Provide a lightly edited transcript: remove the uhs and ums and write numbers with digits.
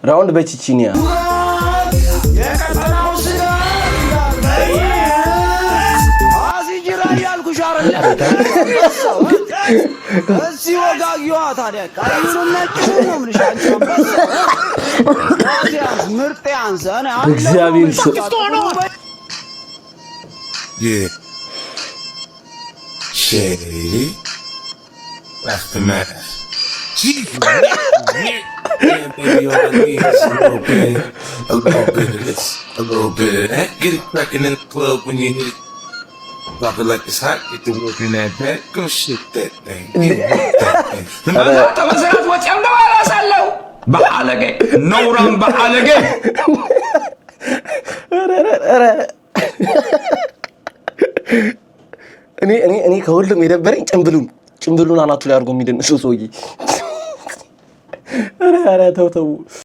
راوند بتشينيا Yeah. Shady. That's the man. Yeah, baby, all I need is a little bit of this, a little bit of that. Get it cracking in the club when you hit it. Drop it like it's hot, get to work in that back. Go shit that thing. Get that thing. بحالك نوران بحالك እኔ ከሁሉም የደበረኝ ጭምብሉን አናቱ ላይ አድርጎ የሚደንሰው ሰውዬ ኧረ ተው